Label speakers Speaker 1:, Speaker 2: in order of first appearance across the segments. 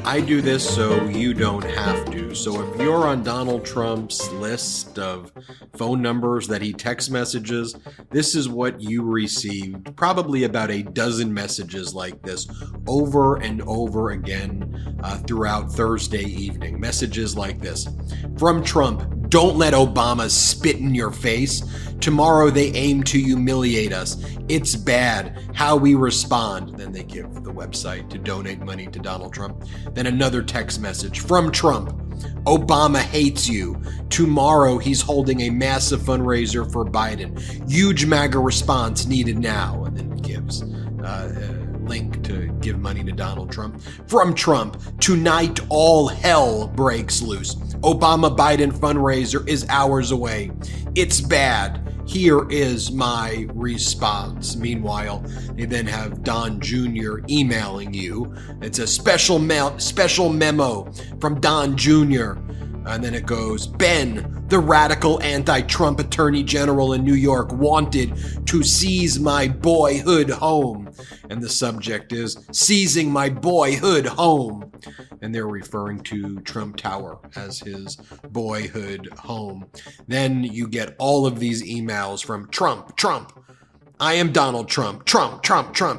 Speaker 1: I do this so you don't have to. So if you're on Donald Trump's list of phone numbers that he text messages, this is what you received. Probably about a dozen messages like this over and over again throughout Thursday evening. Messages like this. From Trump, don't let Obama spit in your face. Tomorrow they aim to humiliate us. It's bad how we respond. Then they give the website to donate money to Donald Trump. Then another text message from Trump. Obama hates you. Tomorrow he's holding a massive fundraiser for Biden. Huge MAGA response needed now. And then it gives a link to give money to Donald Trump. From Trump, tonight all hell breaks loose. Obama-Biden fundraiser is hours away. It's bad. Here is my response. Meanwhile, they then have Don Jr. emailing you. It's a special memo from Don Jr. And then it goes, Ben, the radical anti-Trump attorney general in New York, wanted to seize my boyhood home. And the subject is seizing my boyhood home. And they're referring to Trump Tower as his boyhood home. Then you get all of these emails from Trump. I am Donald Trump. Trump.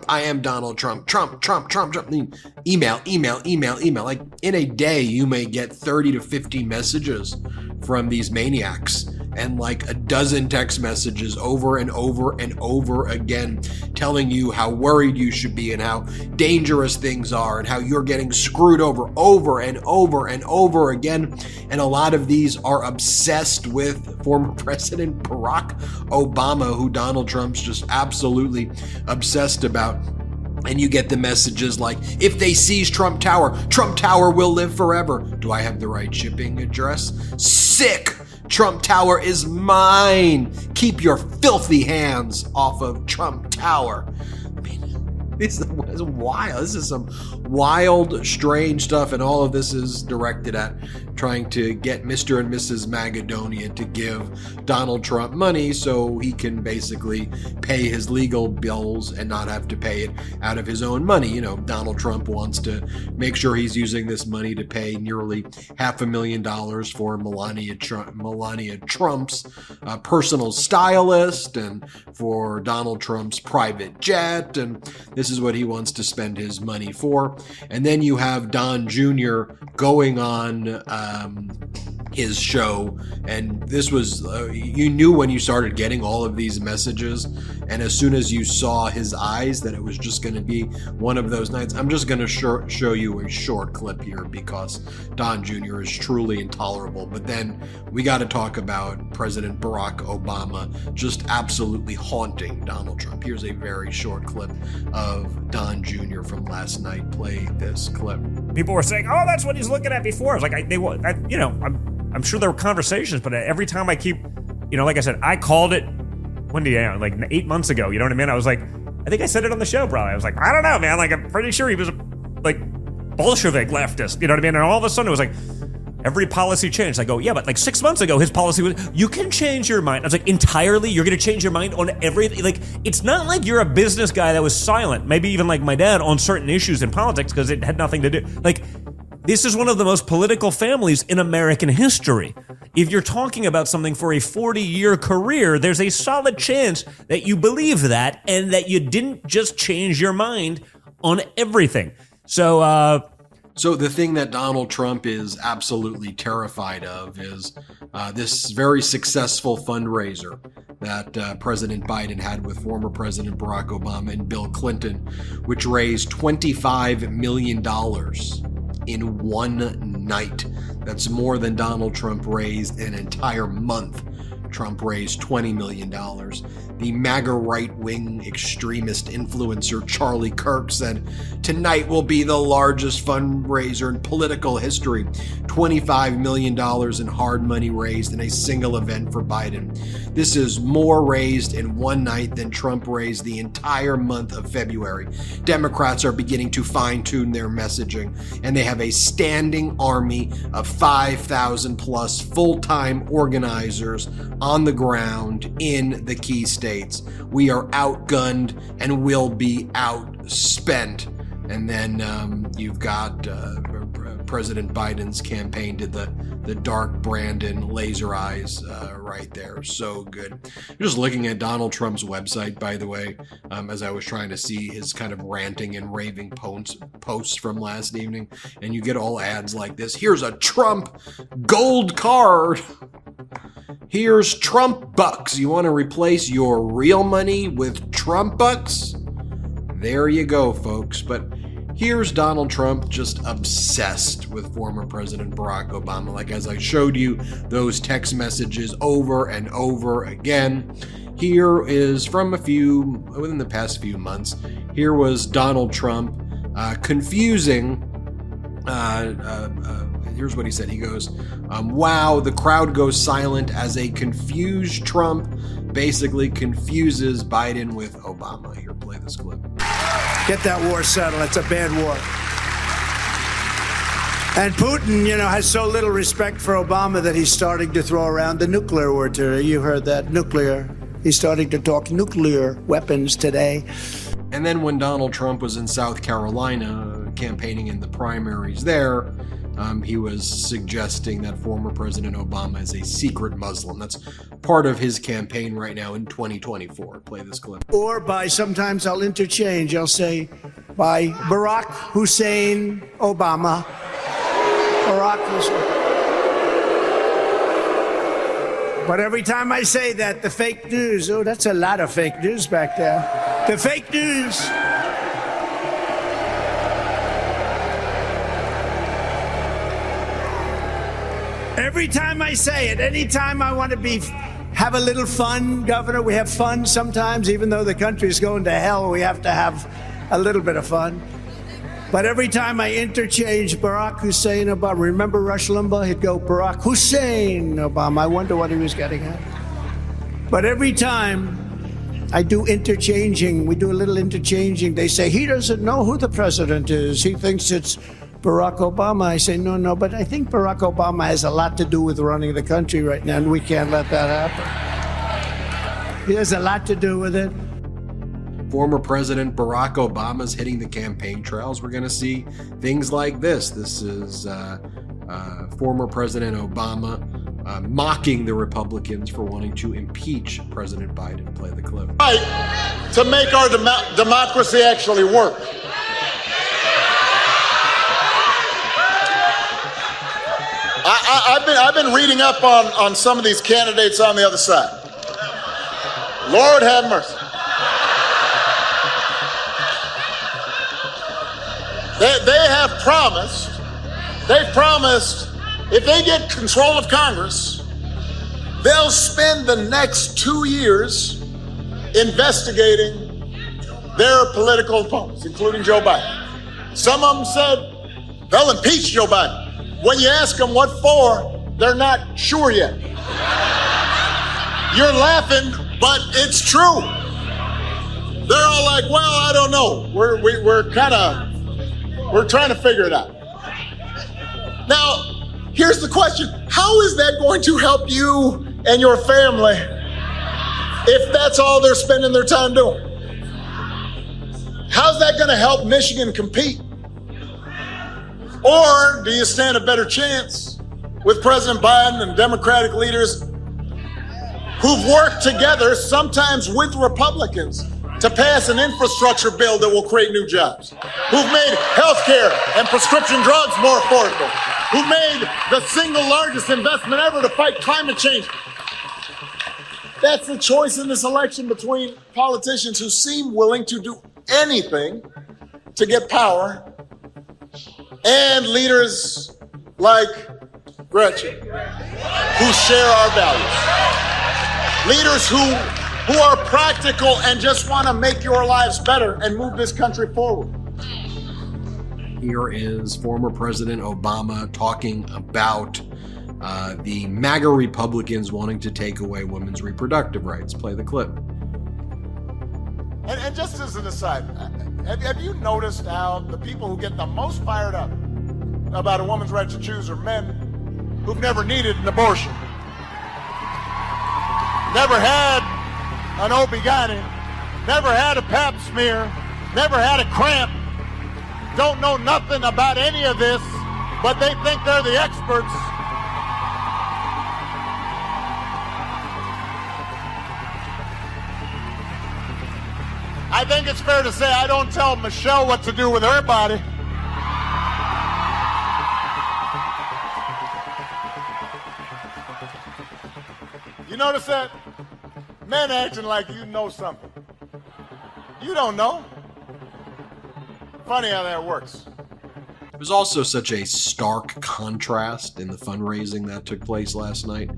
Speaker 1: I am Donald Trump. Trump. Email. Like in a day, you may get 30 to 50 messages from these maniacs and like a dozen text messages over and over and over again telling you how worried you should be and how dangerous things are and how you're getting screwed over and over again. And a lot of these are obsessed with former President Barack Obama, who Donald Trump's just absolutely obsessed about. And you get the messages like, if they seize Trump Tower will live forever. Do I have the right shipping address? Sick! Trump Tower is mine. Keep your filthy hands off of Trump Tower. I mean, this is wild. This is some wild, strange stuff, and all of this is directed at trying to get Mr. and Mrs. Magadonian to give Donald Trump money so he can basically pay his legal bills and not have to pay it out of his own money. You know, Donald Trump wants to make sure he's using this money to pay nearly $500,000 for Melania Trump's personal stylist and for Donald Trump's private jet, and this is what he wants to spend his money for. And then you have Don Jr. going on his show, and this was you knew when you started getting all of these messages, and as soon as you saw his eyes that it was just going to be one of those nights. I'm just going to show you a short clip here because Don Jr. is truly intolerable, but then we got to talk about President Barack Obama just absolutely haunting Donald Trump. Here's a very short clip of Don Jr. from last night. Play this clip.
Speaker 2: People were saying, "Oh, that's what he's looking at before." I was like, I'm sure there were conversations, but every time I keep, like I said, I called it, when did I, like 8 months ago, you know what I mean? I was like, I think I said it on the show, probably. I was like, I don't know, man. Like, I'm pretty sure he was like Bolshevik leftist, you know what I mean? And all of a sudden it was like, every policy changed. I go, yeah, but like 6 months ago, his policy was, you can change your mind. I was like, entirely? You're going to change your mind on everything? Like, it's not like you're a business guy that was silent, maybe even like my dad, on certain issues in politics because it had nothing to do. Like, this is one of the most political families in American history. If you're talking about something for a 40-year career, there's a solid chance that you believe that and that you didn't just change your mind on everything. So
Speaker 1: the thing that Donald Trump is absolutely terrified of is this very successful fundraiser that President Biden had with former President Barack Obama and Bill Clinton, which raised $25 million in one night. That's more than Donald Trump raised an entire month. Trump raised $20 million. The MAGA right-wing extremist influencer Charlie Kirk said, "Tonight will be the largest fundraiser in political history. $25 million in hard money raised in a single event for Biden. This is more raised in one night than Trump raised the entire month of February. Democrats are beginning to fine-tune their messaging, and they have a standing army of 5,000 plus full-time organizers on the ground in the key states. We are outgunned and will be outspent." And then you've got President Biden's campaign did the dark Brandon laser eyes right there. So good. Just looking at Donald Trump's website, by the way, as I was trying to see his kind of ranting and raving posts from last evening, and you get all ads like this. Here's a Trump gold card. Here's Trump bucks. You want to replace your real money with Trump bucks? There you go, folks. But here's Donald Trump just obsessed with former President Barack Obama. Like, as I showed you those text messages over and over again. Here is from within the past few months. Here was Donald Trump confusing. Here's what he said. He goes, wow, the crowd goes silent as a confused Trump basically confuses Biden with Obama. Here, play this clip.
Speaker 3: Get that war settled. It's a bad war. And Putin, has so little respect for Obama that he's starting to throw around the nuclear word today. You heard that, nuclear. He's starting to talk nuclear weapons today.
Speaker 1: And then when Donald Trump was in South Carolina campaigning in the primaries there, he was suggesting that former President Obama is a secret Muslim. That's part of his campaign right now in 2024. Play this clip.
Speaker 3: Or sometimes I'll interchange. I'll say by Barack Hussein Obama. Barack Hussein. But every time I say that, the fake news, that's a lot of fake news back there. The fake news. Every time I say it, anytime I want to have a little fun, Governor, we have fun sometimes, even though the country's going to hell, we have to have a little bit of fun. But every time I interchange Barack Hussein Obama, remember Rush Limbaugh? He'd go, Barack Hussein Obama. I wonder what he was getting at. But every time I do interchanging, we do a little interchanging, they say, he doesn't know who the president is. He thinks it's Barack Obama. I say, no, but I think Barack Obama has a lot to do with running the country right now, and we can't let that happen. He has a lot to do with it.
Speaker 1: Former President Barack Obama's hitting the campaign trails. We're going to see things like this. This is former President Obama mocking the Republicans for wanting to impeach President Biden. Play the clip.
Speaker 4: Right to make our democracy actually work. I've been reading up on some of these candidates on the other side. Lord have mercy. They have promised. They've promised if they get control of Congress, they'll spend the next 2 years investigating their political opponents, including Joe Biden. Some of them said they'll impeach Joe Biden. When you ask them what for, they're not sure yet. You're laughing, but it's true. They're all like, well, I don't know. We're trying to figure it out. Now, here's the question. How is that going to help you and your family if that's all they're spending their time doing? How's that going to help Michigan compete? Or do you stand a better chance with President Biden and Democratic leaders who've worked together, sometimes with Republicans, to pass an infrastructure bill that will create new jobs, who've made healthcare and prescription drugs more affordable, who've made the single largest investment ever to fight climate change? That's the choice in this election between politicians who seem willing to do anything to get power and leaders like Gretchen, who share our values. Leaders who are practical and just want to make your lives better and move this country forward.
Speaker 1: Here is former President Obama talking about the MAGA Republicans wanting to take away women's reproductive rights. Play the clip.
Speaker 4: And just as an aside, have you noticed how the people who get the most fired up about a woman's right to choose are men who've never needed an abortion, never had an OB-GYN, never had a pap smear, never had a cramp, don't know nothing about any of this, but they think they're the experts. I think it's fair to say I don't tell Michelle what to do with her body. You notice that? Men acting like you know something. You don't know. Funny how that works.
Speaker 1: There's also such a stark contrast in the fundraising that took place last night.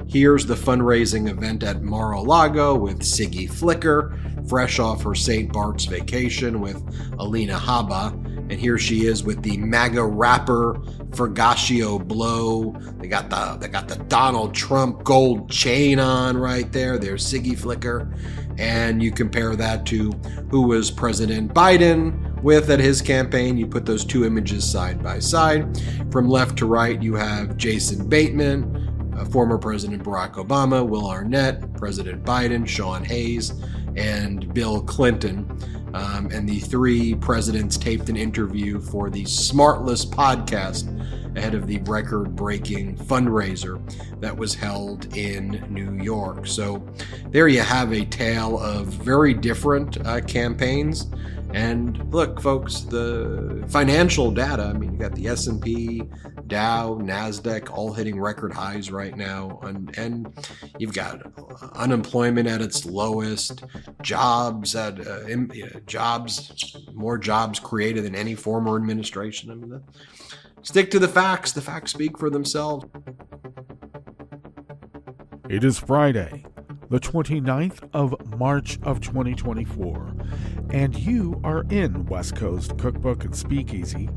Speaker 1: Here's the fundraising event at Mar-a-Lago with Siggy Flicker, fresh off her St. Bart's vacation with Alina Habba. And here she is with the MAGA rapper Fergaccio Blow. They got the Donald Trump gold chain on right there. There's Siggy Flicker. And you compare that to who was President Biden with at his campaign. You put those two images side by side. From left to right, you have Jason Bateman, former President Barack Obama, Will Arnett, President Biden, Sean Hayes, and Bill Clinton. And the three presidents taped an interview for the Smartless podcast ahead of the record-breaking fundraiser that was held in New York. So there you have a tale of very different campaigns. And look, folks, the financial data, I mean, you got the S&P, Dow, NASDAQ all hitting record highs right now. And you've got unemployment at its lowest, more jobs created than any former administration. I mean, stick to the facts. The facts speak for themselves.
Speaker 5: It is Friday, the 29th of March of 2024, and you are in West Coast Cookbook and Speakeasy.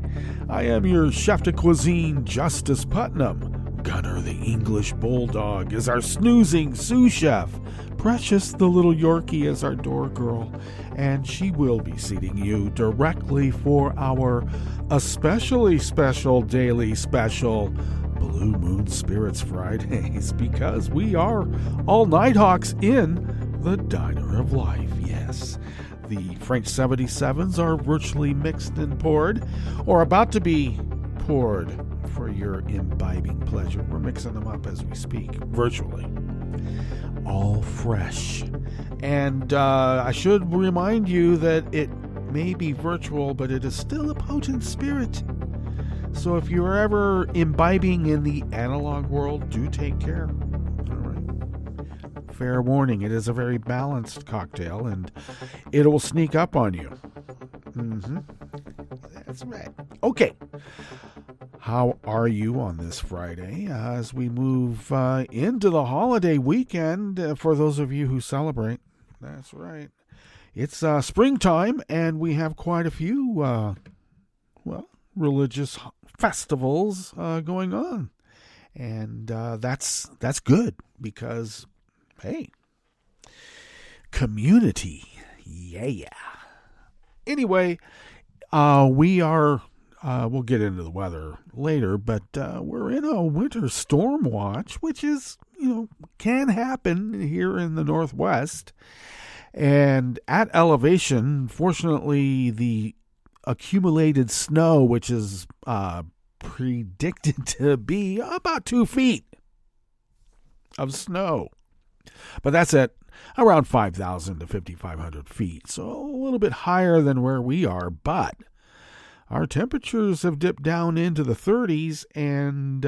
Speaker 5: I am your chef de cuisine, Justice Putnam. Gunner the English Bulldog is our snoozing sous chef. Precious the little Yorkie is our door girl, and she will be seating you directly for our especially special daily special Blue Moon Spirits Fridays, because we are all Nighthawks in the Diner of Life. Yes, the French 77s are virtually mixed and poured, or about to be poured for your imbibing pleasure. We're mixing them up as we speak, virtually. All fresh. And I should remind you that it may be virtual, but it is still a potent spirit. So if you're ever imbibing in the analog world, do take care. All right. Fair warning, it is a very balanced cocktail, and it will sneak up on you. That's right. Okay. How are you on this Friday as we move into the holiday weekend for those of you who celebrate? That's right. It's springtime, and we have quite a few, religious festivals going on. And that's good because, hey, community. Yeah. Anyway, we are... we'll get into the weather later, but we're in a winter storm watch, which is, can happen here in the Northwest. And at elevation, fortunately, the accumulated snow, which is predicted to be about 2 feet of snow. But that's at around 5,000 to 5,500 feet, so a little bit higher than where we are, but our temperatures have dipped down into the 30s, and,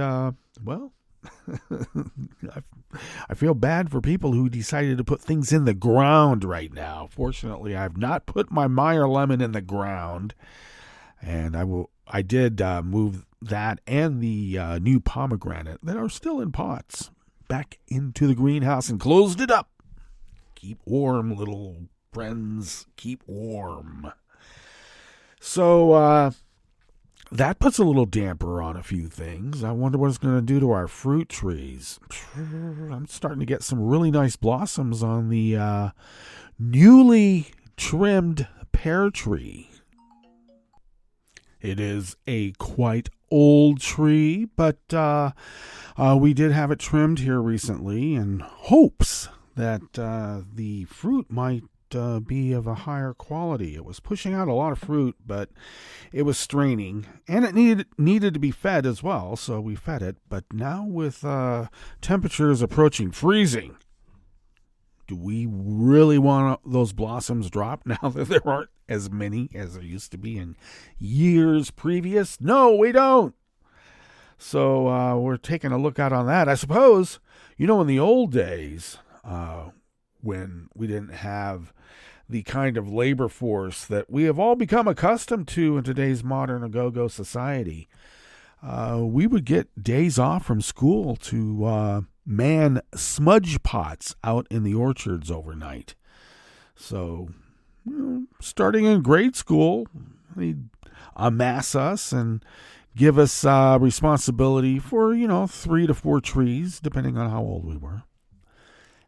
Speaker 5: I feel bad for people who decided to put things in the ground right now. Fortunately, I've not put my Meyer lemon in the ground, and I did move that and the new pomegranate that are still in pots back into the greenhouse and closed it up. Keep warm, little friends. Keep warm. So that puts a little damper on a few things. I wonder what it's going to do to our fruit trees. I'm starting to get some really nice blossoms on the newly trimmed pear tree. It is a quite old tree, but we did have it trimmed here recently in hopes that the fruit might be of a higher quality. It was pushing out a lot of fruit, but it was straining, and it needed to be fed as well, so we fed it. But now with temperatures approaching freezing, do we really want those blossoms dropped now that there aren't as many as there used to be in years previous? No, we don't. So we're taking a look out on that. I suppose, in the old days, when we didn't have the kind of labor force that we have all become accustomed to in today's modern go-go society, we would get days off from school to man smudge pots out in the orchards overnight. So, starting in grade school, they'd amass us and give us responsibility for, 3 to 4 trees, depending on how old we were.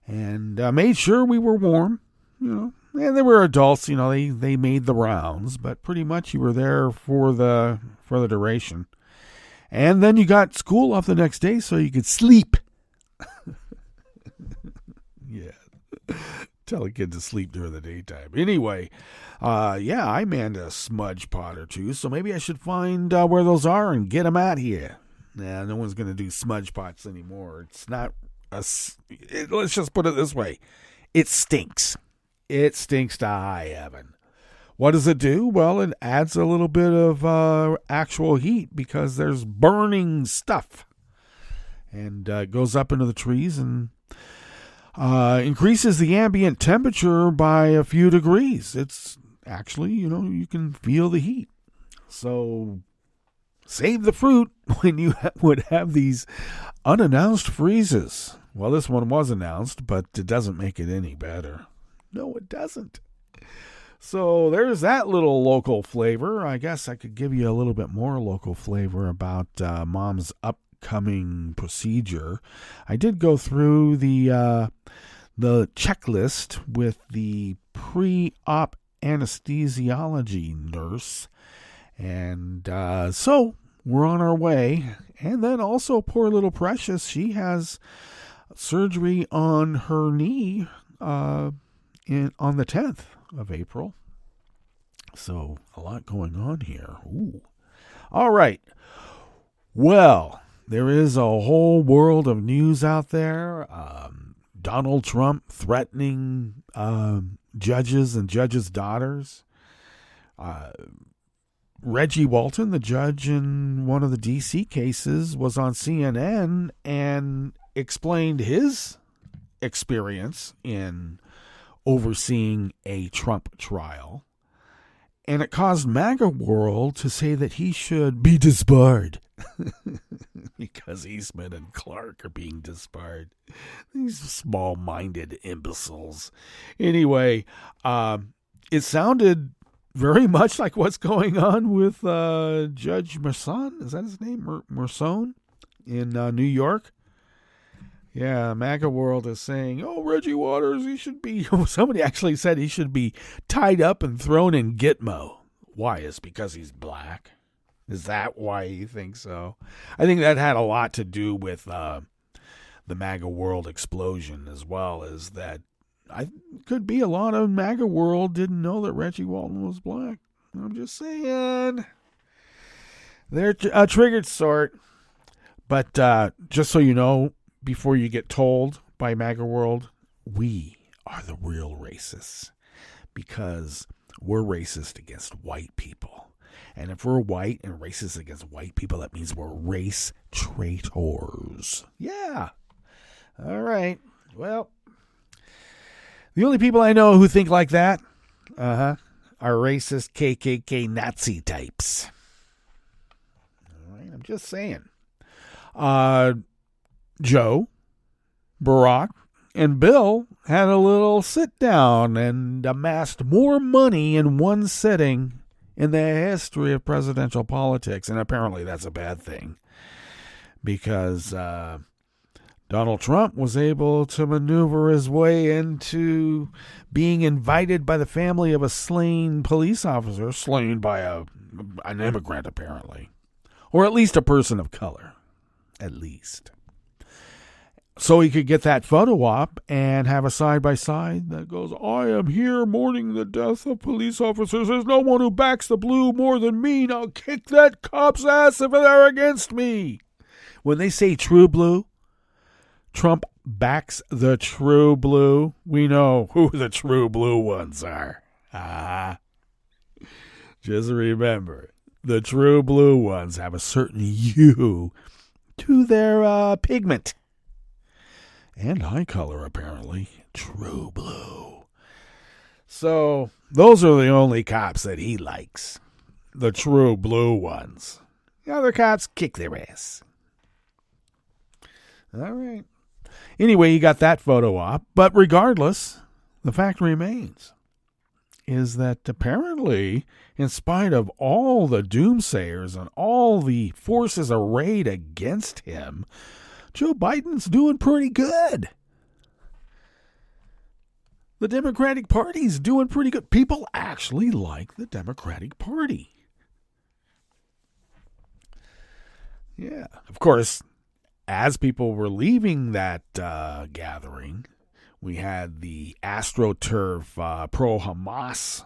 Speaker 5: And made sure we were warm, and they were adults, they made the rounds, but pretty much you were there for the duration. And then you got school off the next day so you could sleep. Yeah. Tell a kid to sleep during the daytime. Anyway, I manned a smudge pot or two, so maybe I should find where those are and get them out here. Nah, no one's going to do smudge pots anymore. It's not... let's just put it this way. It stinks. It stinks to high heaven. What does it do? Well, it adds a little bit of actual heat because there's burning stuff. And it goes up into the trees and increases the ambient temperature by a few degrees. It's actually, you can feel the heat. So save the fruit when you would have these unannounced freezes. Well, this one was announced, but it doesn't make it any better. No, it doesn't. So there's that little local flavor. I guess I could give you a little bit more local flavor about Mom's upcoming procedure. I did go through the checklist with the pre-op anesthesiology nurse. And so we're on our way. And then also poor little Precious, she has surgery on her knee on the 10th of April. So a lot going on here. Ooh. All right. Well, there is a whole world of news out there. Donald Trump threatening judges and judges' daughters. Reggie Walton, the judge in one of the D.C. cases, was on CNN and explained his experience in overseeing a Trump trial. And it caused MAGA World to say that he should be disbarred because Eastman and Clark are being disbarred. These small-minded imbeciles. Anyway, it sounded very much like what's going on with Judge Merson. Is that his name? Merson in New York? Yeah, MAGA World is saying, oh, Reggie Waters, he should be... Somebody actually said he should be tied up and thrown in Gitmo. Why? Is it because he's black? Is that why you think so? I think that had a lot to do with the MAGA World explosion, as well as that could be a lot of MAGA World didn't know that Reggie Walton was black. I'm just saying. They're a triggered sort. But just so you know, before you get told by MAGA World, we are the real racists, because we're racist against white people. And if we're white and racist against white people, that means we're race traitors. Yeah. All right. Well, the only people I know who think like that, are racist KKK Nazi types. All right. I'm just saying. Joe, Barack, and Bill had a little sit down and amassed more money in one sitting in the history of presidential politics. And apparently that's a bad thing, because Donald Trump was able to maneuver his way into being invited by the family of a slain police officer, slain by an immigrant apparently, or at least a person of color, at least. So he could get that photo op and have a side-by-side that goes, I am here mourning the death of police officers. There's no one who backs the blue more than me. Now kick that cop's ass if they're against me. When they say true blue, Trump backs the true blue. We know who the true blue ones are. Just remember, the true blue ones have a certain hue to their pigment. And eye color, apparently. True blue. So, those are the only cops that he likes. The true blue ones. The other cops kick their ass. All right. Anyway, you got that photo op. But regardless, the fact remains is that apparently, in spite of all the doomsayers and all the forces arrayed against him, Joe Biden's doing pretty good. The Democratic Party's doing pretty good. People actually like the Democratic Party. Yeah. Of course, as people were leaving that gathering, we had the AstroTurf pro-Hamas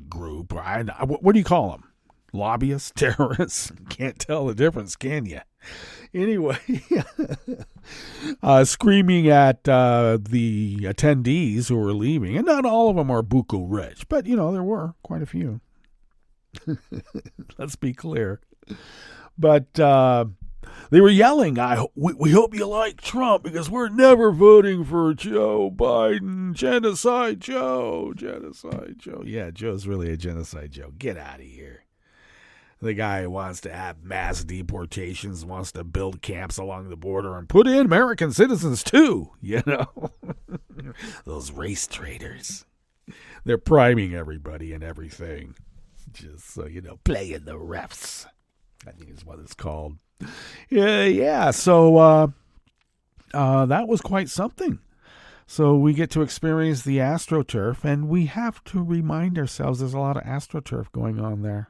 Speaker 5: group. What do you call them? Lobbyists? Terrorists? Can't tell the difference, can you? Anyway, screaming at the attendees who were leaving. And not all of them are buku rich, but, there were quite a few. Let's be clear. But they were yelling, we hope you like Trump, because we're never voting for Joe Biden. Genocide Joe. Genocide Joe. Yeah, Joe's really a genocide Joe. Get out of here. The guy who wants to have mass deportations, wants to build camps along the border and put in American citizens too, Those race traitors. They're priming everybody and everything. Just so playing the refs, I think is what it's called. Yeah. So that was quite something. So we get to experience the AstroTurf, and we have to remind ourselves there's a lot of AstroTurf going on there.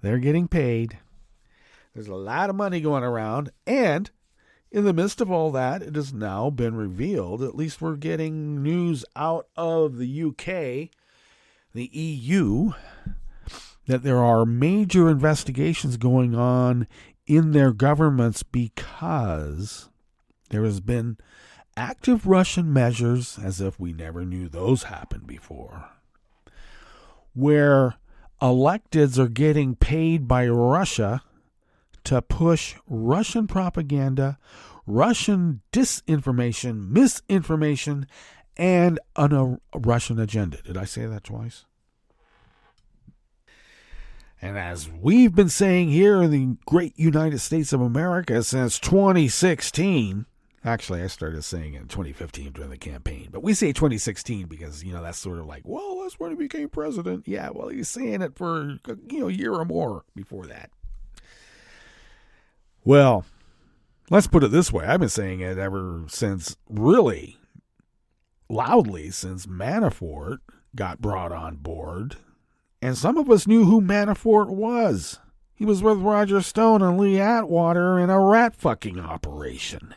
Speaker 5: They're getting paid. There's a lot of money going around. And in the midst of all that, it has now been revealed, at least we're getting news out of the UK, the EU, that there are major investigations going on in their governments because there has been active Russian measures, as if we never knew those happened before, where electeds are getting paid by Russia to push Russian propaganda, Russian disinformation, misinformation, and a Russian agenda. Did I say that twice? And as we've been saying here in the great United States of America since 2016, actually I started saying it in 2015 during the campaign, but we say 2016 because, that's sort of like, well, that's when he became president. Yeah, well, he's saying it for, a year or more before that. Well, let's put it this way. I've been saying it ever since, really loudly, since Manafort got brought on board. And some of us knew who Manafort was. He was with Roger Stone and Lee Atwater in a rat-fucking operation.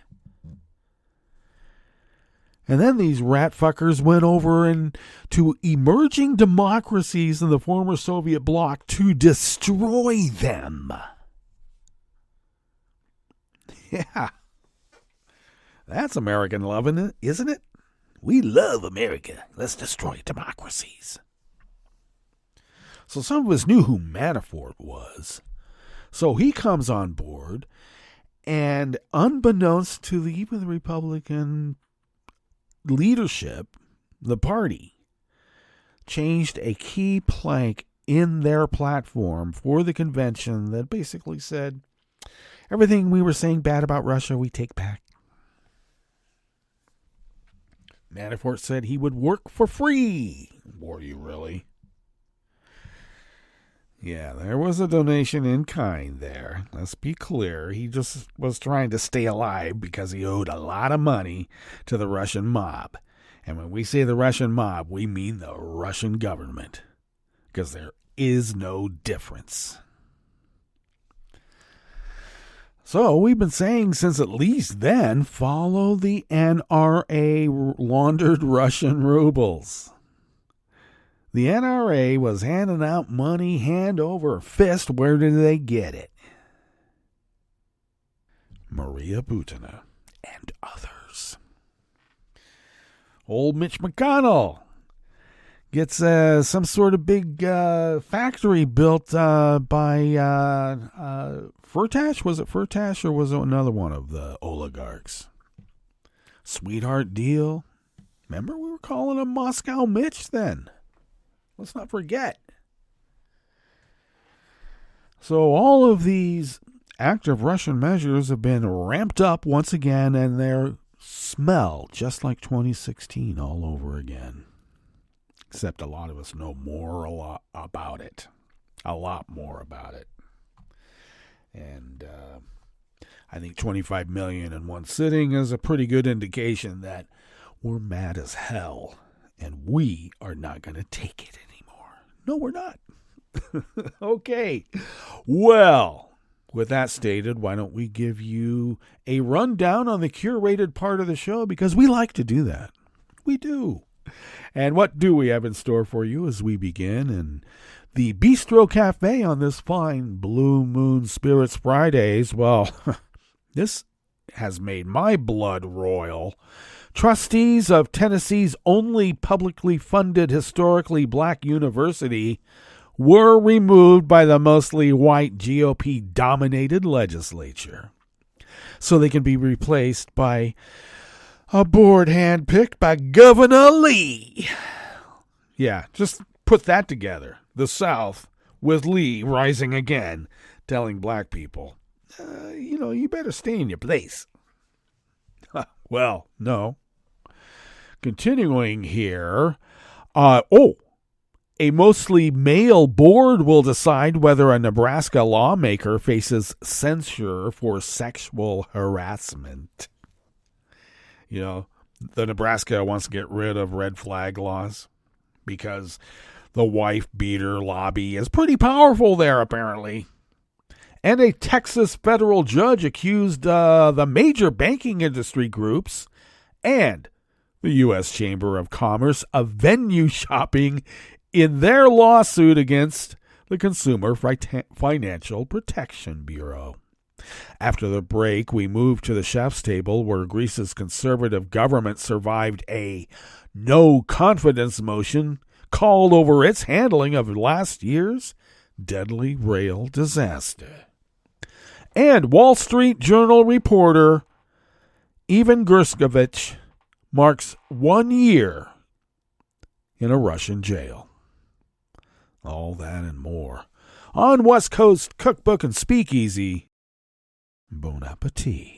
Speaker 5: And then these rat fuckers went over to emerging democracies in the former Soviet bloc to destroy them. Yeah. That's American loving, isn't it? We love America. Let's destroy democracies. So some of us knew who Manafort was. So he comes on board, and unbeknownst to even the Republican leadership, the party changed a key plank in their platform for the convention that basically said, everything we were saying bad about Russia, we take back. Manafort said he would work for free. Were you really? Yeah, there was a donation in kind there. Let's be clear. He just was trying to stay alive because he owed a lot of money to the Russian mob. And when we say the Russian mob, we mean the Russian government. Because there is no difference. So we've been saying since at least then, follow the NRA laundered Russian rubles. The NRA was handing out money hand over fist. Where did they get it? Maria Butina and others. Old Mitch McConnell gets some sort of big factory built by Firtash. Was it Firtash or was it another one of the oligarchs? Sweetheart deal. Remember, we were calling him Moscow Mitch then. Let's not forget. So all of these active Russian measures have been ramped up once again, and they smell just like 2016 all over again. Except a lot of us know a lot about it. A lot more about it. And I think 25 million in one sitting is a pretty good indication that we're mad as hell. And we are not going to take it anymore. No, we're not. Okay. Well, with that stated, why don't we give you a rundown on the curated part of the show? Because we like to do that. We do. And what do we have in store for you as we begin in the Bistro Cafe on this fine Blue Moon Spirits Fridays? Well, this has made my blood roil. Trustees of Tennessee's only publicly funded historically black university were removed by the mostly white GOP-dominated legislature, so they can be replaced by a board handpicked by Governor Lee. Yeah, just put that together. The South with Lee rising again, telling black people, you better stay in your place. Well, no. Continuing here, a mostly male board will decide whether a Nebraska lawmaker faces censure for sexual harassment. The Nebraska wants to get rid of red flag laws because the wife beater lobby is pretty powerful there, apparently. And a Texas federal judge accused the major banking industry groups and the U.S. Chamber of Commerce of venue shopping in their lawsuit against the Consumer Financial Protection Bureau. After the break, we move to the chef's table where Greece's conservative government survived a no-confidence motion called over its handling of last year's deadly rail disaster. And Wall Street Journal reporter Ivan Gerskovich marks 1 year in a Russian jail. All that and more on West Coast Cookbook and Speakeasy. Bon appetit.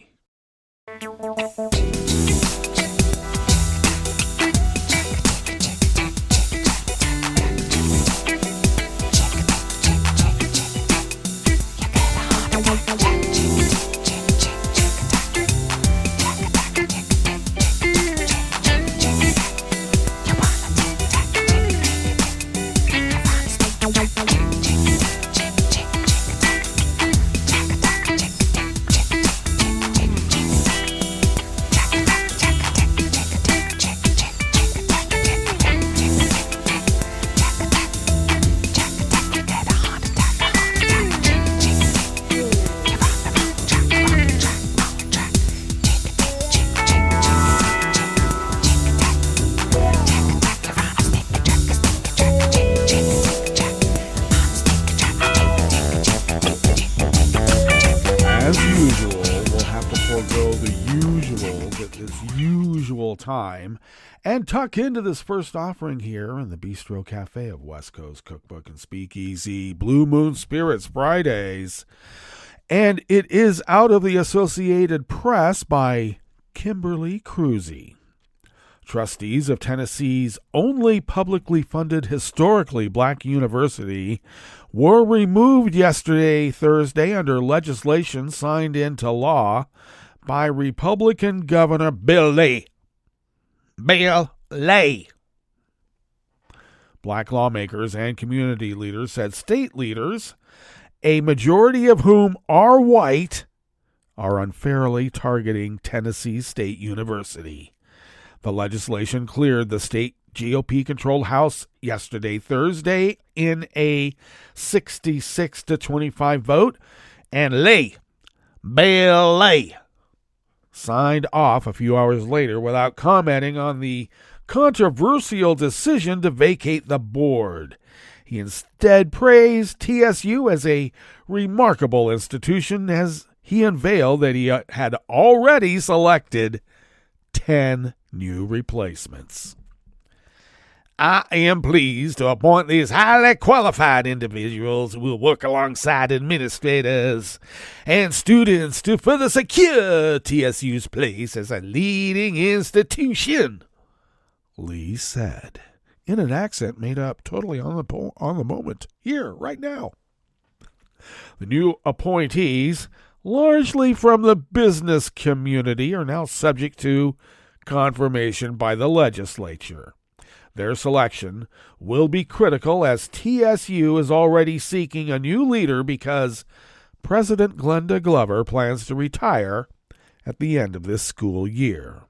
Speaker 5: Time and tuck into this first offering here in the Bistro Cafe of West Coast Cookbook and Speakeasy, Blue Moon Spirits Fridays. And it is out of the Associated Press by Kimberly Cruzy. Trustees of Tennessee's only publicly funded historically black university were removed yesterday, Thursday, under legislation signed into law by Republican Governor Bill Lee. Black lawmakers and community leaders said state leaders, a majority of whom are white, are unfairly targeting Tennessee State University. The legislation cleared the state GOP-controlled House yesterday, Thursday, in a 66-25 vote, and Bill Lee signed off a few hours later without commenting on the controversial decision to vacate the board. He instead praised TSU as a remarkable institution as he unveiled that he had already selected 10 new replacements. I am pleased to appoint these highly qualified individuals who will work alongside administrators and students to further secure TSU's place as a leading institution, Lee said, in an accent made up totally on the moment, here, right now. The new appointees, largely from the business community, are now subject to confirmation by the legislature. Their selection will be critical as TSU is already seeking a new leader because President Glenda Glover plans to retire at the end of this school year.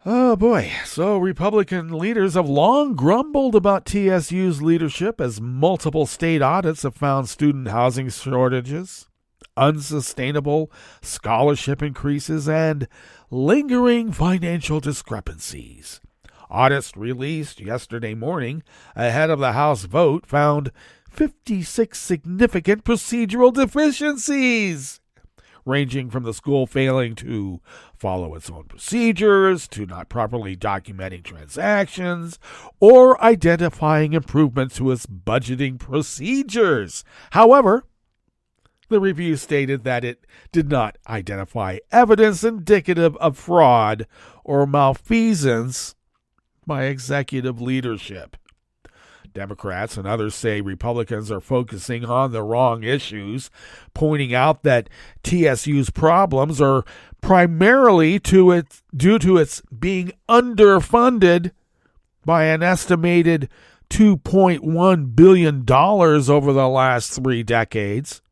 Speaker 5: Oh boy, so Republican leaders have long grumbled about TSU's leadership as multiple state audits have found student housing shortages, unsustainable scholarship increases, and lingering financial discrepancies. Audits released yesterday morning ahead of the House vote found 56 significant procedural deficiencies, ranging from the school failing to follow its own procedures, to not properly documenting transactions, or identifying improvements to its budgeting procedures. However, the review stated that it did not identify evidence indicative of fraud or malfeasance by executive leadership. Democrats and others say Republicans are focusing on the wrong issues, pointing out that TSU's problems are primarily due to its being underfunded by an estimated $2.1 billion over the last 3 decades.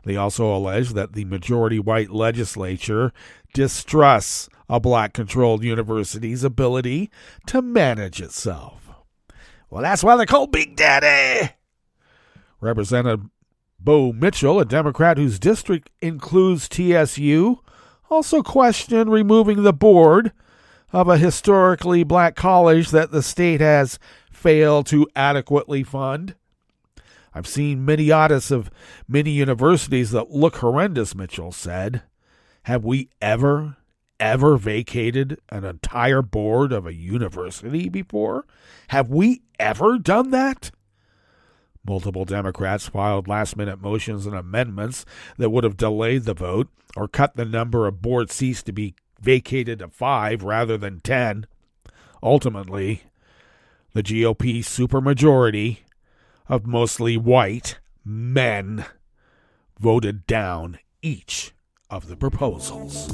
Speaker 5: They also allege that the majority white legislature distrusts a black-controlled university's ability to manage itself. Well, that's why they're called Big Daddy. Representative Bo Mitchell, a Democrat whose district includes TSU, also questioned removing the board of a historically black college that the state has failed to adequately fund. I've seen many audits of many universities that look horrendous, Mitchell said. Have we ever vacated an entire board of a university before? Have we ever done that? Multiple Democrats filed last-minute motions and amendments that would have delayed the vote or cut the number of board seats to be vacated to 5 rather than 10. Ultimately, the GOP supermajority of mostly white men voted down each of the proposals.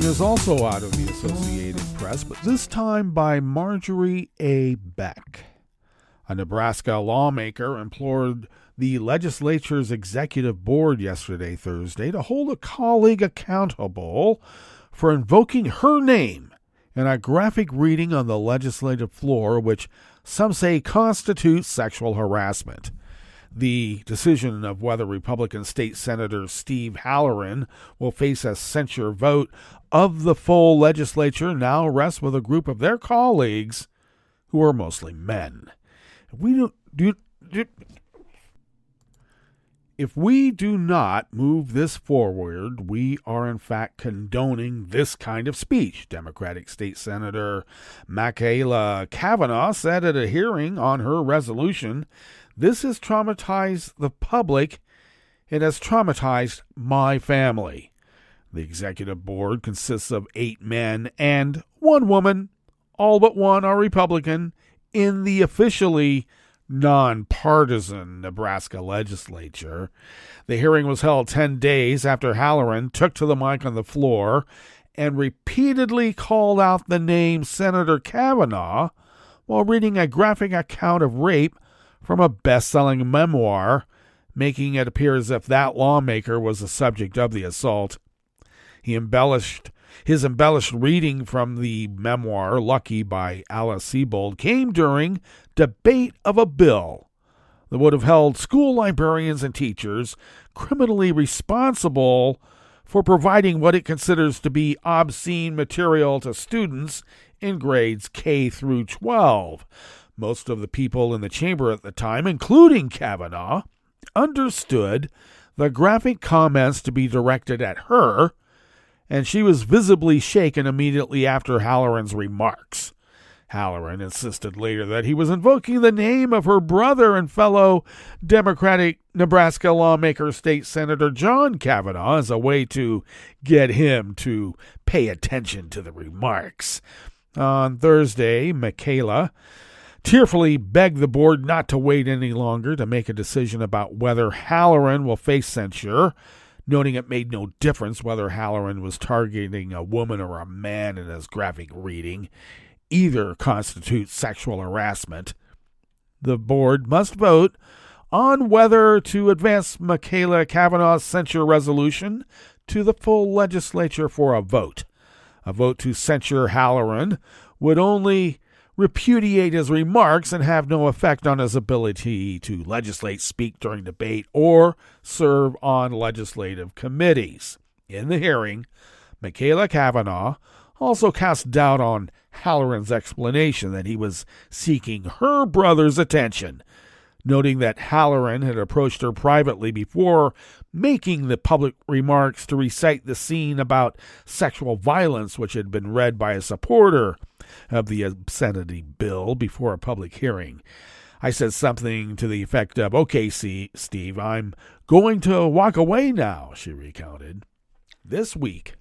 Speaker 5: Is also out of the Associated Press, but this time by Marjorie A. Beck. A Nebraska lawmaker implored the legislature's executive board yesterday, Thursday, to hold a colleague accountable for invoking her name in a graphic reading on the legislative floor, which some say constitutes sexual harassment. The decision of whether Republican State Senator Steve Halloran will face a censure vote of the full legislature now rests with a group of their colleagues who are mostly men. If we do not move this forward, we are in fact condoning this kind of speech, Democratic State Senator Michaela Cavanaugh said at a hearing on her resolution. This has traumatized the public. It has traumatized my family. The executive board consists of 8 men and 1 woman. All but 1 are Republican in the officially nonpartisan Nebraska legislature. The hearing was held 10 days after Halloran took to the mic on the floor and repeatedly called out the name Senator Kavanaugh while reading a graphic account of rape from a best-selling memoir, making it appear as if that lawmaker was the subject of the assault. His embellished reading from the memoir, Lucky by Alice Sebold, came during debate of a bill that would have held school librarians and teachers criminally responsible for providing what it considers to be obscene material to students in grades K through 12. Most of the people in the chamber at the time, including Kavanaugh, understood the graphic comments to be directed at her, and she was visibly shaken immediately after Halloran's remarks. Halloran insisted later that he was invoking the name of her brother and fellow Democratic Nebraska lawmaker State Senator John Kavanaugh as a way to get him to pay attention to the remarks. On Thursday, Michaela tearfully begged the board not to wait any longer to make a decision about whether Halloran will face censure, noting it made no difference whether Halloran was targeting a woman or a man in his graphic reading. Either constitutes sexual harassment. The board must vote on whether to advance Michaela Cavanaugh's censure resolution to the full legislature for a vote. A vote to censure Halloran would only repudiate his remarks and have no effect on his ability to legislate, speak during debate, or serve on legislative committees. In the hearing, Michaela Cavanaugh also cast doubt on Halloran's explanation that he was seeking her brother's attention, noting that Halloran had approached her privately before making the public remarks to recite the scene about sexual violence which had been read by a supporter of the obscenity bill before a public hearing. I said something to the effect of, "Okay, Steve, I'm going to walk away now," she recounted. This week,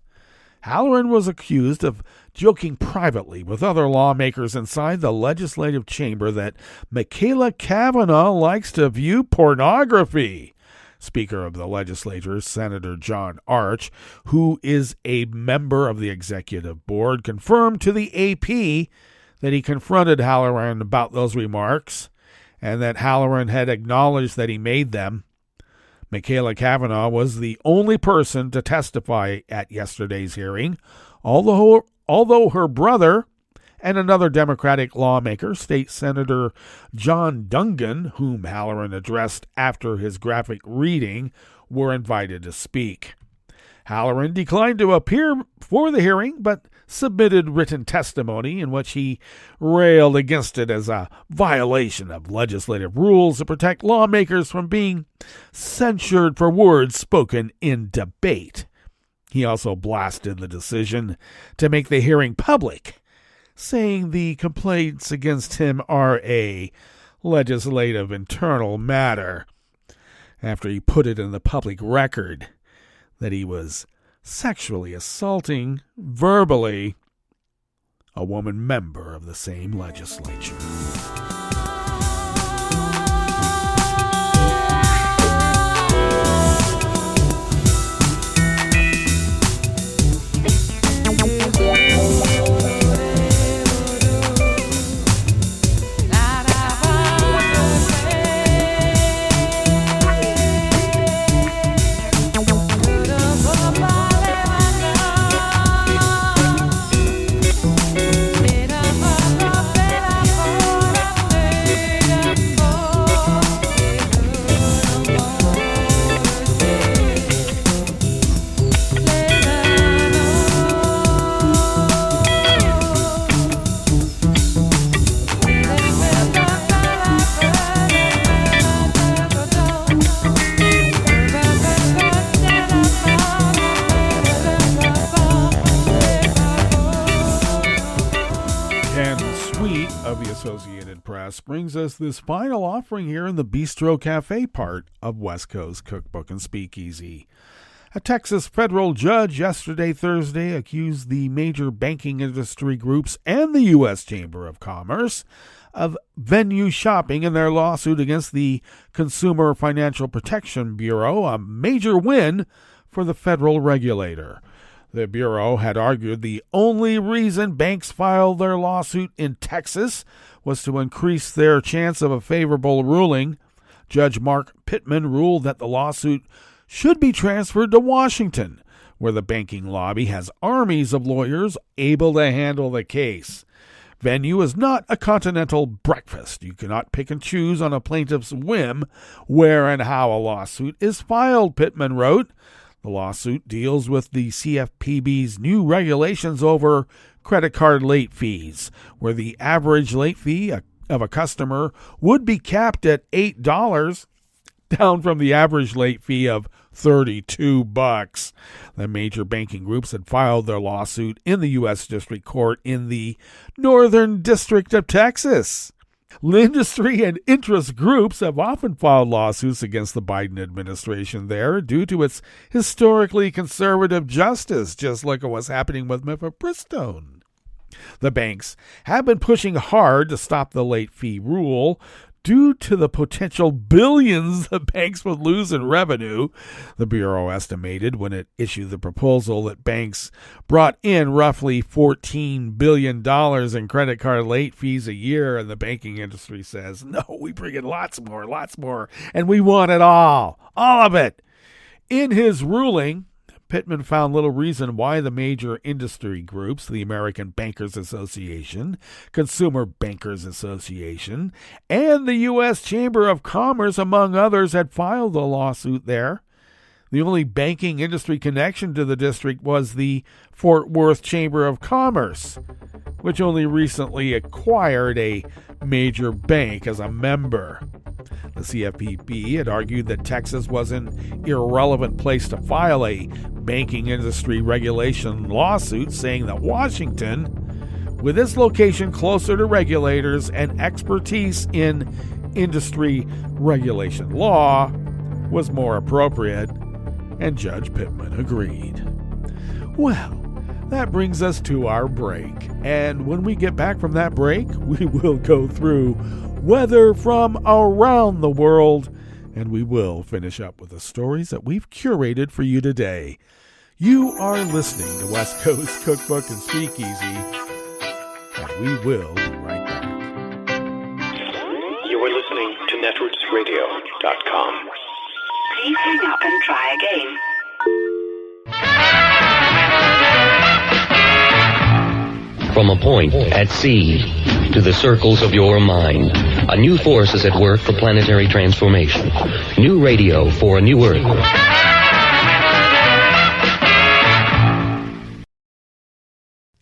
Speaker 5: Halloran was accused of joking privately with other lawmakers inside the legislative chamber that Michaela Cavanaugh likes to view pornography. Speaker of the legislature, Senator John Arch, who is a member of the executive board, confirmed to the AP that he confronted Halloran about those remarks and that Halloran had acknowledged that he made them. Michaela Cavanaugh was the only person to testify at yesterday's hearing, although her brother and another Democratic lawmaker, State Senator John Dungan, whom Halloran addressed after his graphic reading, were invited to speak. Halloran declined to appear for the hearing, but submitted written testimony in which he railed against it as a violation of legislative rules to protect lawmakers from being censured for words spoken in debate. He also blasted the decision to make the hearing public, saying the complaints against him are a legislative internal matter, after he put it in the public record that he was sexually assaulting verbally a woman member of the same legislature. Associated Press brings us this final offering here in the Bistro Cafe part of West Coast Cookbook and Speakeasy. A Texas federal judge yesterday, Thursday, accused the major banking industry groups and the U.S. Chamber of Commerce of venue shopping in their lawsuit against the Consumer Financial Protection Bureau, a major win for the federal regulator. The Bureau had argued the only reason banks filed their lawsuit in Texas was to increase their chance of a favorable ruling. Judge Mark Pittman ruled that the lawsuit should be transferred to Washington, where the banking lobby has armies of lawyers able to handle the case. Venue is not a continental breakfast. You cannot pick and choose on a plaintiff's whim where and how a lawsuit is filed, Pittman wrote. The lawsuit deals with the CFPB's new regulations over credit card late fees, where the average late fee of a customer would be capped at $8, down from the average late fee of $32. The major banking groups had filed their lawsuit in the U.S. District Court in the Northern District of Texas. Industry and interest groups have often filed lawsuits against the Biden administration there due to its historically conservative justice, just like what's happening with mifepristone. The banks have been pushing hard to stop the late fee rule due to the potential billions the banks would lose in revenue. The Bureau estimated when it issued the proposal that banks brought in roughly $14 billion in credit card late fees a year, and the banking industry says, no, we bring in lots more, and we want it all of it. In his ruling, Pittman found little reason why the major industry groups, the American Bankers Association, Consumer Bankers Association, and the U.S. Chamber of Commerce, among others, had filed a lawsuit there. The only banking industry connection to the district was the Fort Worth Chamber of Commerce, which only recently acquired a major bank as a member. The CFPB had argued that Texas was an irrelevant place to file a banking industry regulation lawsuit, saying that Washington, with its location closer to regulators and expertise in industry regulation law, was more appropriate, and Judge Pittman agreed. Well, that brings us to our break, and when we get back from that break, we will go through weather from around the world and we will finish up with the stories that we've curated for you today. You are listening to West Coast Cookbook and Speakeasy, and we will be right back.
Speaker 6: You are listening to netrootsradio.com.
Speaker 7: Please hang up and try again.
Speaker 8: From a point at sea to the circles of your mind, a new force is at work for planetary transformation. New radio for a new Earth.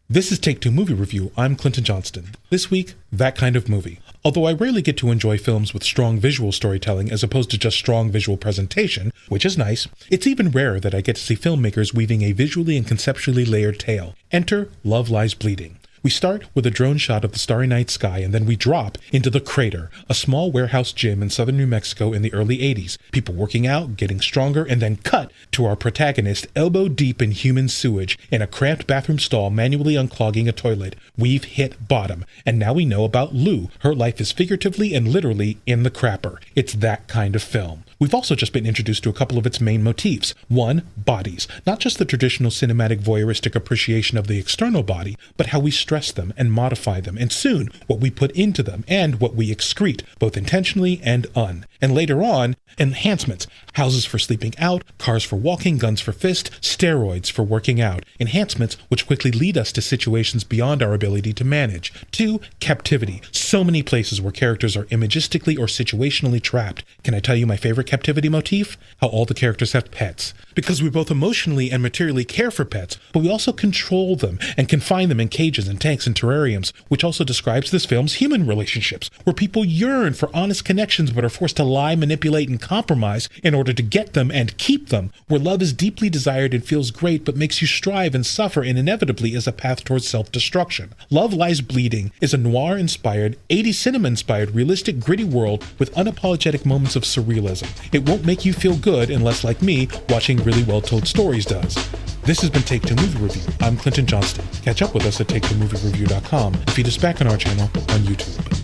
Speaker 9: This is Take Two Movie Review. I'm Clinton Johnston. This week, That Kind of Movie. Although I rarely get to enjoy films with strong visual storytelling as opposed to just strong visual presentation, which is nice, it's even rarer that I get to see filmmakers weaving a visually and conceptually layered tale. Enter Love Lies Bleeding. We start with a drone shot of the starry night sky, and then we drop into The Crater, a small warehouse gym in southern New Mexico in the early 80s. People working out, getting stronger, and then cut to our protagonist elbow deep in human sewage in a cramped bathroom stall manually unclogging a toilet. We've hit bottom, and now we know about Lou. Her life is figuratively and literally in the crapper. It's that kind of film. We've also just been introduced to a couple of its main motifs. One, bodies. Not just the traditional cinematic voyeuristic appreciation of the external body, but how we stress them and modify them, and soon what we put into them and what we excrete, both intentionally and And later on, enhancements. Houses for sleeping out, cars for walking, guns for fist, steroids for working out. Enhancements which quickly lead us to situations beyond our ability to manage. 2, captivity. So many places where characters are imagistically or situationally trapped. Can I tell you my favorite captivity motif? How all the characters have pets. Because we both emotionally and materially care for pets, but we also control them and confine them in cages and tanks and terrariums, which also describes this film's human relationships, where people yearn for honest connections but are forced to lie, manipulate, and compromise in order to get them and keep them, where love is deeply desired and feels great but makes you strive and suffer and inevitably is a path towards self-destruction. Love Lies Bleeding is a noir-inspired, 80s cinema-inspired, realistic, gritty world with unapologetic moments of surrealism. It won't make you feel good unless, like me, watching really well-told stories does. This has been Take Two Movie Review. I'm Clinton Johnston. Catch up with us at TakeTwoMovieReview.com and feed us back on our channel on YouTube.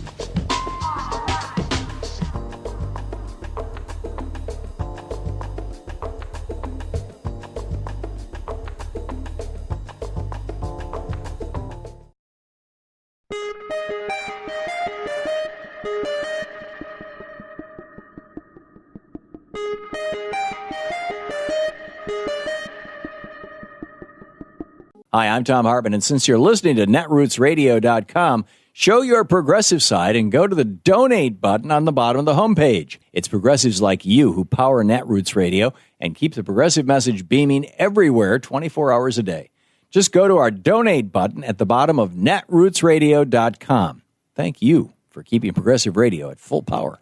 Speaker 10: Hi, I'm Tom Hartman, and since you're listening to netrootsradio.com, show your progressive side and go to the donate button on the bottom of the homepage. It's progressives like you who power Netroots Radio and keep the progressive message beaming everywhere 24 hours a day. Just go to our donate button at the bottom of netrootsradio.com. Thank you for keeping progressive radio at full power.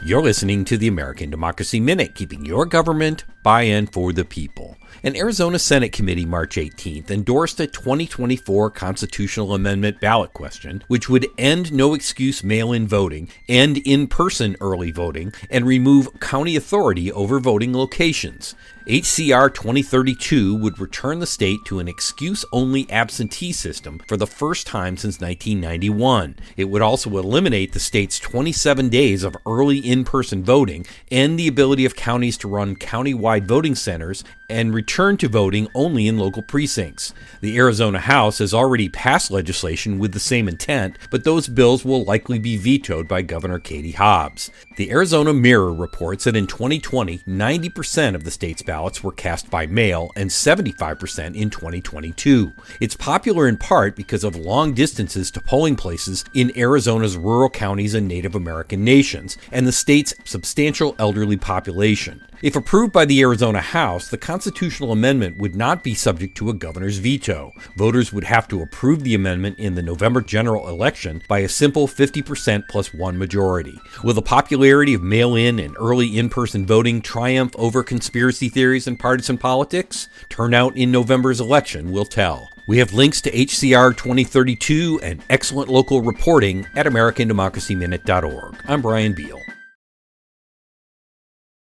Speaker 11: You're listening to the American Democracy Minute, keeping your government by and for the people. An Arizona Senate committee March 18th endorsed a 2024 constitutional amendment ballot question, which would end no-excuse mail-in voting, end in-person early voting, and remove county authority over voting locations. HCR 2032 would return the state to an excuse-only absentee system for the first time since 1991. It would also eliminate the state's 27 days of early in-person voting, end the ability of counties to run county-wide voting centers, and return to voting only in local precincts. The Arizona House has already passed legislation with the same intent, but those bills will likely be vetoed by Governor Katie Hobbs. The Arizona Mirror reports that in 2020, 90% of the state's ballots were cast by mail and 75% in 2022. It's popular in part because of long distances to polling places in Arizona's rural counties and Native American nations, and the state's substantial elderly population. If approved by the Arizona House, the constitutional amendment would not be subject to a governor's veto. Voters would have to approve the amendment in the November general election by a simple 50% plus one majority. Will the popularity of mail-in and early in-person voting triumph over conspiracy theories and partisan politics? Turnout in November's election will tell. We have links to HCR 2032 and excellent local reporting at AmericanDemocracyMinute.org. I'm Brian Beal.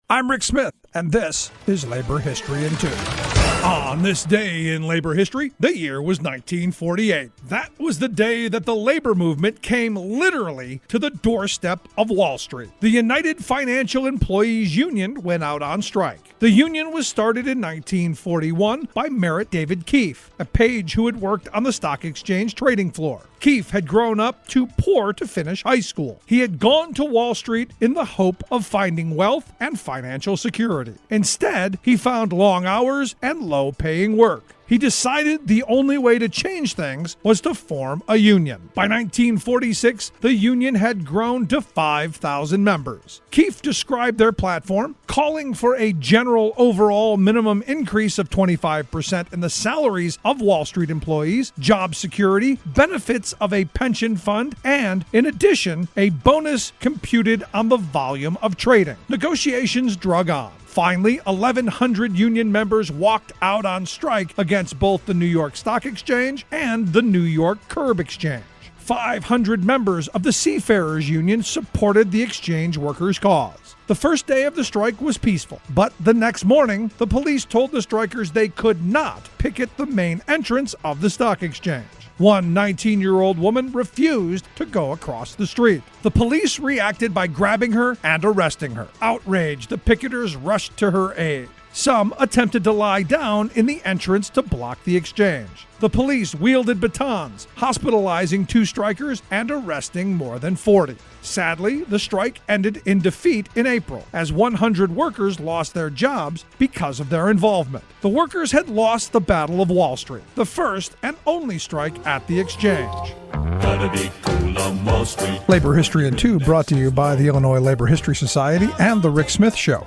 Speaker 12: I'm Rick Smith,
Speaker 5: and this is Labor History in 2. On this day in labor history, the year was 1948. That was the day that the labor movement came literally to the doorstep of Wall Street. The United Financial Employees Union went out on strike. The union was started in 1941 by Merritt David Keefe, a page who had worked on the stock exchange trading floor. Keefe had grown up too poor to finish high school. He had gone to Wall Street in the hope of finding wealth and financial security. Instead, he found long hours and low-paying work. He decided the only way to change things was to form a union. By 1946, the union had grown to 5,000 members. Keefe described their platform, calling for a general overall minimum increase of 25% in the salaries of Wall Street employees, job security, benefits of a pension fund, and, in addition, a bonus computed on the volume of trading. Negotiations drug on. Finally, 1,100 union members walked out on strike against both the New York Stock Exchange and the New York Curb Exchange. 500 members of the Seafarers Union supported the exchange workers' cause. The first day of the strike was peaceful, but the next morning, the police told the strikers they could not picket the main entrance of the stock exchange. One 19-year-old woman refused to go across the street. The police reacted by grabbing her and arresting her. Outraged, the picketers rushed to her aid. Some attempted to lie down in the entrance to block the exchange. The police wielded batons, hospitalizing 2 strikers and arresting more than 40. Sadly, the strike ended in defeat in April, as 100 workers lost their jobs because of their involvement. The workers had lost the Battle of Wall Street, the first and only strike at the exchange. Labor History in 2 brought to you by the Illinois Labor History Society and The Rick Smith Show.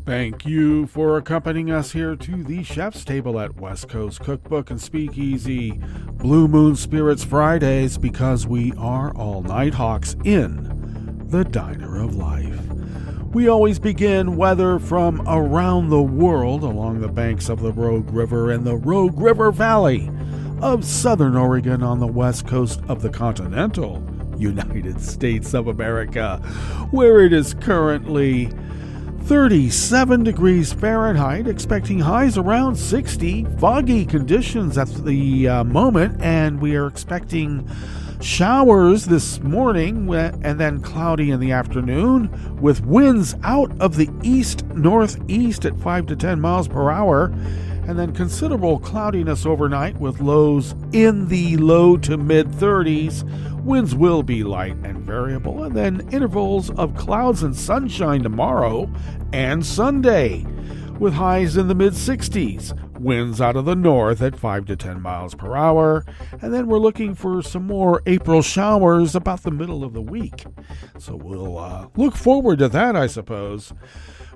Speaker 5: Thank you for accompanying us here to the Chef's Table at West Coast Cookbook and Speakeasy Blue Moon Spirits Fridays, because we are all night hawks in the Diner of Life. We always begin weather from around the world along the banks of the Rogue River and the Rogue River Valley of Southern Oregon on the west coast of the continental United States of America, where it is currently 37 degrees Fahrenheit, expecting highs around 60, foggy conditions at the moment, and we are expecting showers this morning and then cloudy in the afternoon, with winds out of the east-northeast at 5 to 10 miles per hour, and then considerable cloudiness overnight with lows in the low to mid-30s. Winds will be light and variable, and then intervals of clouds and sunshine tomorrow and Sunday, with highs in the mid-60s. Winds out of the north at 5 to 10 miles per hour, and then we're looking for some more April showers about the middle of the week. So we'll look forward to that, I suppose.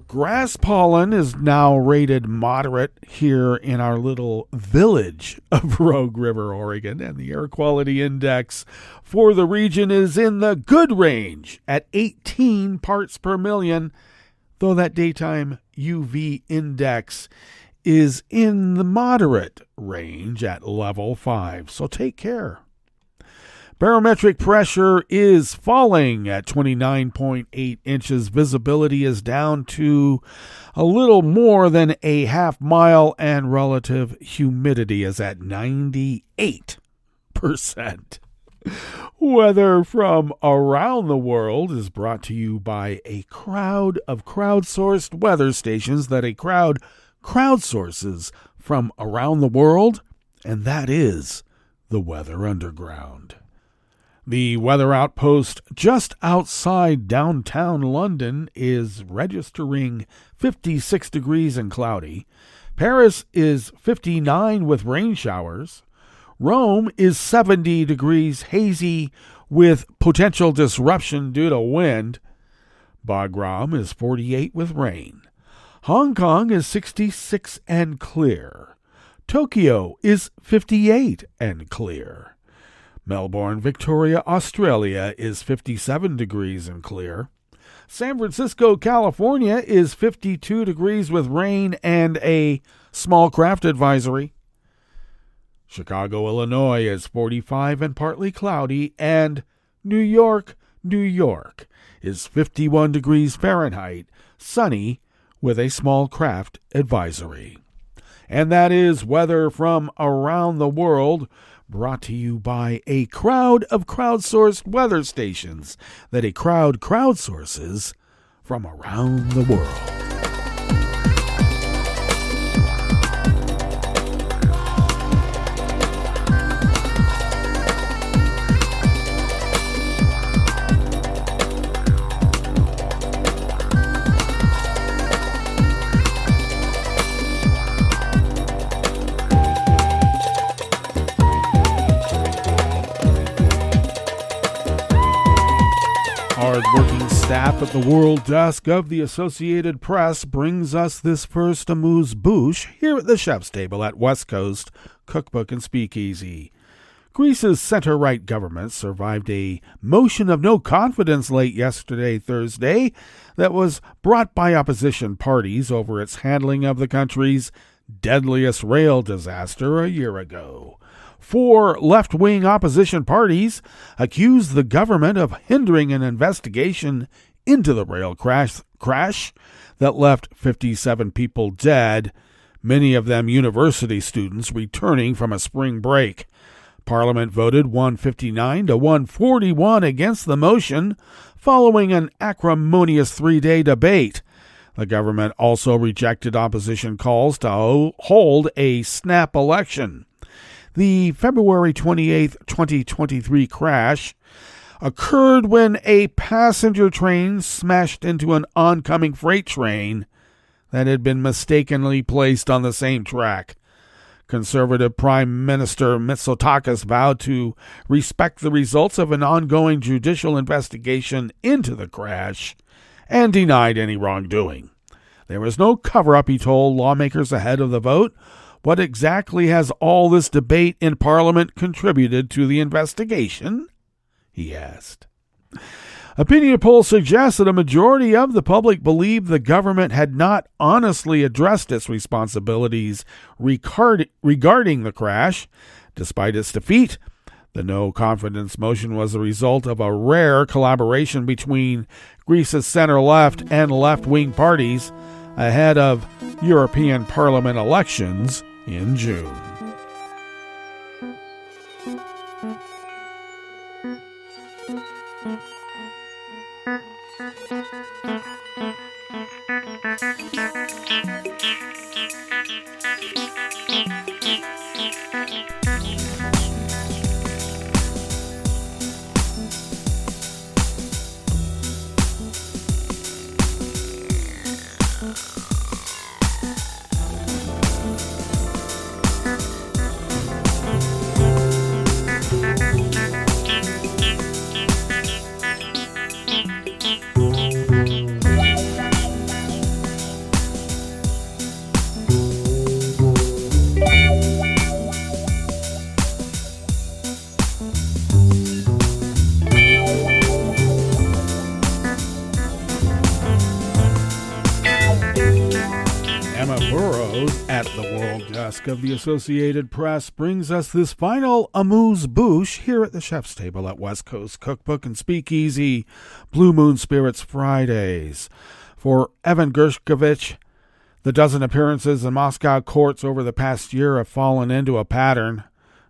Speaker 5: Grass pollen is now rated moderate here in our little village of Rogue River, Oregon, and the air quality index for the region is in the good range at 18 parts per million, though that daytime UV index is in the moderate range at level 5, so take care. Barometric pressure is falling at 29.8 inches. Visibility is down to a little more than a half mile, and relative humidity is at 98%. Weather from around the world is brought to you by a crowd of crowdsourced weather stations that a crowd crowdsources from around the world, and that is the Weather Underground. The weather outpost just outside downtown London is registering 56 degrees and cloudy. Paris is 59 with rain showers. Rome is 70 degrees hazy with potential disruption due to wind. Bagram is 48 with rain. Hong Kong is 66 and clear. Tokyo is 58 and clear. Melbourne, Victoria, Australia is 57 degrees and clear. San Francisco, California is 52 degrees with rain and a small craft advisory. Chicago, Illinois is 45 and partly cloudy, and New York is 51 degrees Fahrenheit, sunny with a small craft advisory. And that is weather from around the world, brought to you by a crowd of crowdsourced weather stations that a crowd crowdsources from around the world. Hard-working staff at the World Desk of the Associated Press brings us this first amuse-bouche here at the Chef's Table at West Coast Cookbook and Speakeasy. Greece's center-right government survived a motion of no confidence late yesterday, Thursday, that was brought by opposition parties over its handling of the country's deadliest rail disaster a year ago. 4 left-wing opposition parties accused the government of hindering an investigation into the rail crash that left 57 people dead, many of them university students returning from a spring break. Parliament voted 159 to 141 against the motion following an acrimonious 3-day debate. The government also rejected opposition calls to hold a snap election. The February 28, 2023 crash occurred when a passenger train smashed into an oncoming freight train that had been mistakenly placed on the same track. Conservative Prime Minister Mitsotakis vowed to respect the results of an ongoing judicial investigation into the crash and denied any wrongdoing. There was no cover-up, he told lawmakers ahead of the vote. What exactly has all this debate in Parliament contributed to the investigation? He asked. Opinion polls suggest that a majority of the public believed the government had not honestly addressed its responsibilities regarding the crash. Despite its defeat, the no-confidence motion was the result of a rare collaboration between Greece's center-left and left-wing parties ahead of European Parliament elections in June. Of the Associated Press brings us this final amuse-bouche here at the Chef's Table at West Coast Cookbook and Speakeasy, Blue Moon Spirits Fridays. For Evan Gershkovich, the dozen appearances in Moscow courts over the past year have fallen into a pattern.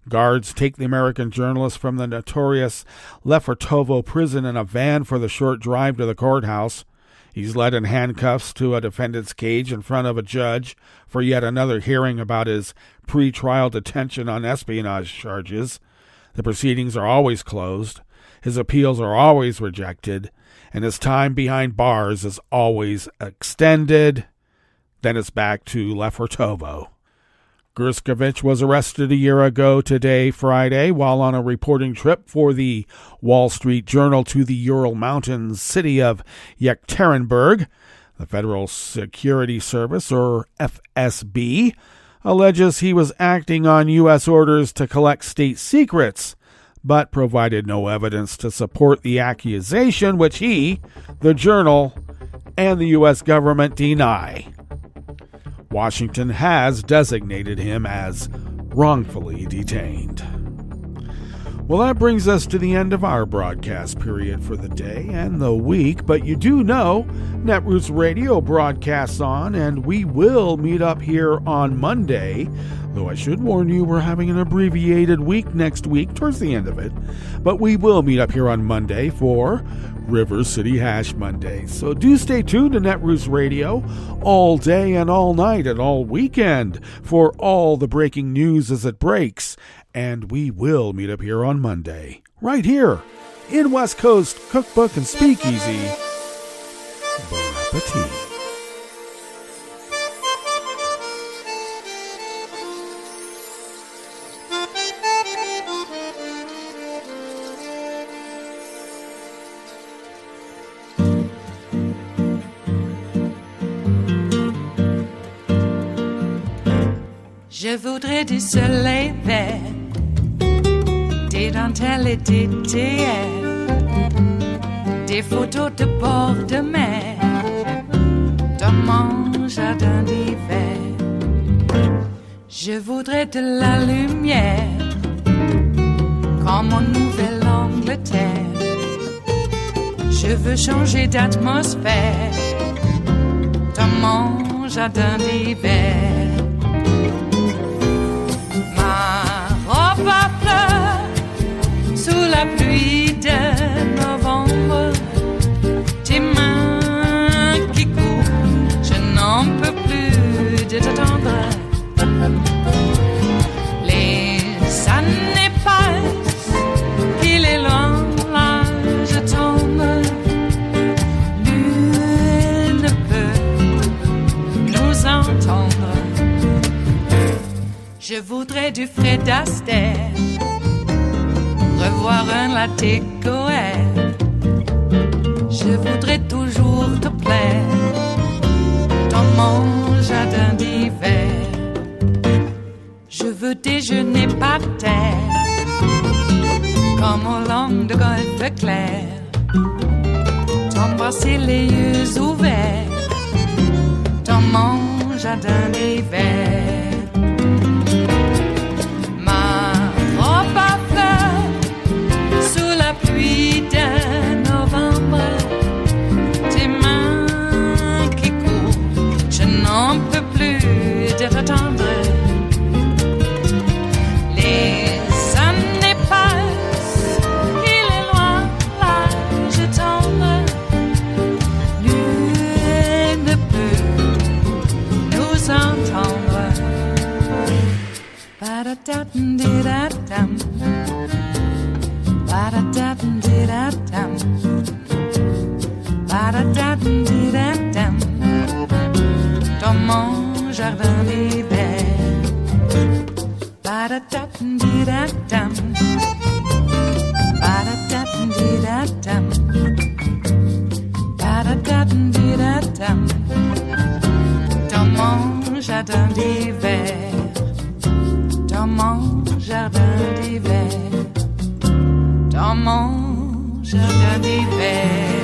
Speaker 5: Guards take the American journalist from the notorious Lefortovo prison in a van for the short drive to the courthouse. He's led in handcuffs to a defendant's cage in front of a judge for yet another hearing about his pre-trial detention on espionage charges. The proceedings are always closed, his appeals are always rejected, and his time behind bars is always extended. Then it's back to Lefortovo. Gershkovich was arrested a year ago today, Friday, while on a reporting trip for the Wall Street Journal to the Ural Mountains city of Yekaterinburg. The Federal Security Service, or FSB, alleges he was acting on U.S. orders to collect state secrets, but provided no evidence to support the accusation, which he, the Journal, and the U.S. government deny. Washington has designated him as wrongfully detained. Well, that brings us to the end of our broadcast period for the day and the week, but you do know Netroots Radio broadcasts on, and we will meet up here on Monday, though I should warn you we're having an abbreviated week next week towards the end of it, but we will meet up here on Monday for River City Hash Monday. So do stay tuned to Netroots Radio all day and all night and all weekend for all the breaking news as it breaks. And we will meet up here on Monday, right here in West Coast Cookbook and Speakeasy. Bon appetit.
Speaker 12: Je voudrais du soleil vert, des dentelles et des théères, des photos de bord de mer, dans mon jardin d'hiver. Je voudrais de la lumière, comme en Nouvelle-Angleterre. Je veux changer d'atmosphère, dans mon jardin d'hiver. Ma fleur sous la pluie de novembre, tes mains qui courent, je n'en peux plus de t'attendre. Les années passent, il est loin, là je tombe. Nul ne peut nous entendre. Je voudrais du Fred Astaire, revoir un latte Goël. Je voudrais toujours te plaire dans mon jardin d'hiver. Je veux déjeuner par terre, comme au long de golfe clair, t'embrasser les yeux ouverts dans mon jardin d'hiver. Pluie de novembre, tes mains qui courent, je n'en peux plus de t'attendre. Les années passent, il est loin, là je tombe. Nul ne peut nous entendre. Ba-da-da-dum-di-da-dum. Ba-da-da-dum-di-da-dum. Ba-da-da-dum-di-da-dum. Dans mon jardin d'hiver. Ba-da-da-dum-di-da-dum. Ba-da-da-dum-di-da-dum. Ba-da-da-dum-di-da-dum. Dans mon jardin d'hiver. Dans mon jardin d'hiver. Dans mon jardin d'hiver.